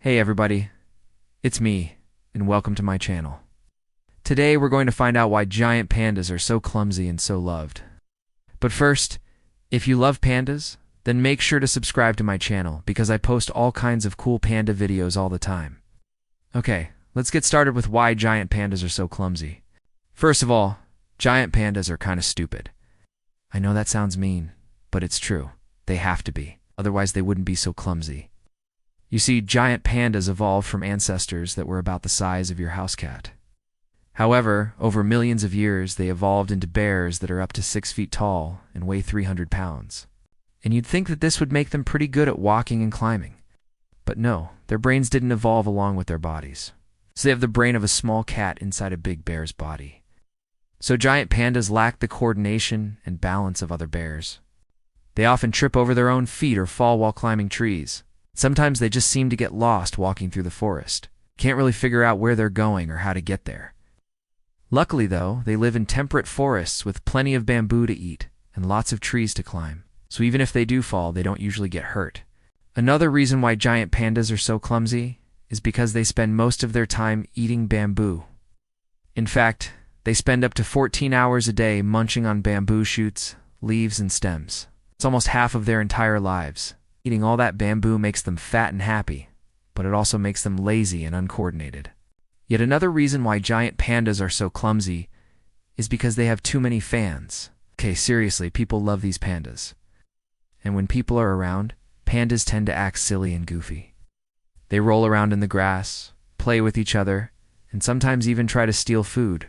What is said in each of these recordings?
Hey everybody, it's me, and welcome to my channel. Today we're going to find out why giant pandas are so clumsy and so loved. But first, if you love pandas, then make sure to subscribe to my channel because I post all kinds of cool panda videos all the time. Okay, let's get started with why giant pandas are so clumsy. First of all, giant pandas are kind of stupid. I know that sounds mean, but it's true. They have to be, otherwise they wouldn't be so clumsy. You see, giant pandas evolved from ancestors that were about the size of your house cat. However, over millions of years, they evolved into bears that are up to 6 feet tall and weigh 300 pounds. And you'd think that this would make them pretty good at walking and climbing. But no, their brains didn't evolve along with their bodies. So they have the brain of a small cat inside a big bear's body. So giant pandas lack the coordination and balance of other bears. They often trip over their own feet or fall while climbing trees. Sometimes they just seem to get lost walking through the forest. Can't really figure out where they're going or how to get there. Luckily though, they live in temperate forests with plenty of bamboo to eat and lots of trees to climb. So even if they do fall, they don't usually get hurt. Another reason why giant pandas are so clumsy is because they spend most of their time eating bamboo. In fact, they spend up to 14 hours a day munching on bamboo shoots, leaves, and stems. It's almost half of their entire lives. Eating all that bamboo makes them fat and happy, but it also makes them lazy and uncoordinated. Yet another reason why giant pandas are so clumsy is because they have too many fans. Okay, seriously, people love these pandas. And when people are around, pandas tend to act silly and goofy. They roll around in the grass, play with each other, and sometimes even try to steal food.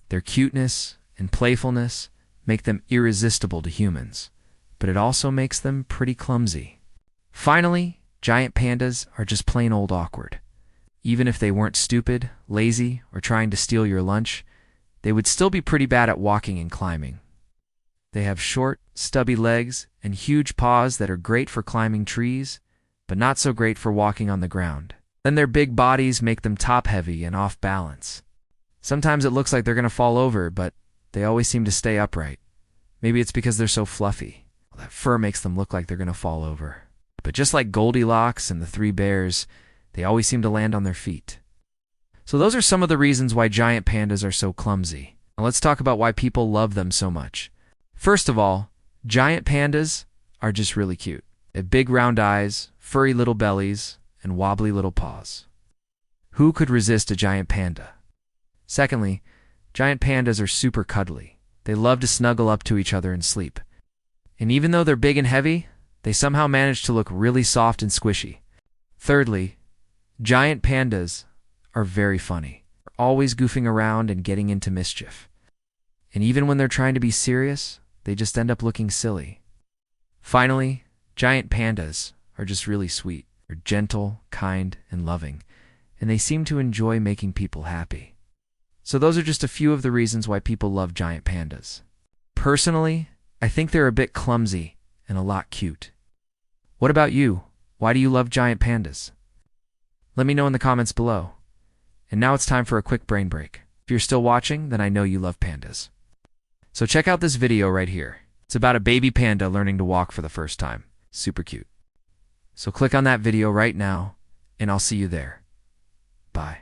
Their cuteness and playfulness make them irresistible to humans, but it also makes them pretty clumsy. Finally, giant pandas are just plain old awkward. Even if they weren't stupid, lazy, or trying to steal your lunch, they would still be pretty bad at walking and climbing. They have short, stubby legs and huge paws that are great for climbing trees, but not so great for walking on the ground. Then their big bodies make them top-heavy and off balance. Sometimes it looks like they're going to fall over, but they always seem to stay upright. Maybe it's because they're so fluffy. That fur makes them look like they're going to fall over. But just like Goldilocks and the three bears, they always seem to land on their feet. So those are some of the reasons why giant pandas are so clumsy. Now let's talk about why people love them so much. First of all, giant pandas are just really cute. They have big round eyes, furry little bellies, and wobbly little paws. Who could resist a giant panda? Secondly, giant pandas are super cuddly. They love to snuggle up to each other and sleep. And even though they're big and heavy, they somehow manage to look really soft and squishy. Thirdly, giant pandas are very funny. They're always goofing around and getting into mischief. And even when they're trying to be serious, they just end up looking silly. Finally, giant pandas are just really sweet. They're gentle, kind, and loving, and they seem to enjoy making people happy. So those are just a few of the reasons why people love giant pandas. Personally, I think they're a bit clumsy and a lot cute. What about you? Why do you love giant pandas? Let me know in the comments below. And now it's time for a quick brain break. If you're still watching, then I know you love pandas. So check out this video right here. It's about a baby panda learning to walk for the first time. Super cute. So click on that video right now, and I'll see you there. Bye.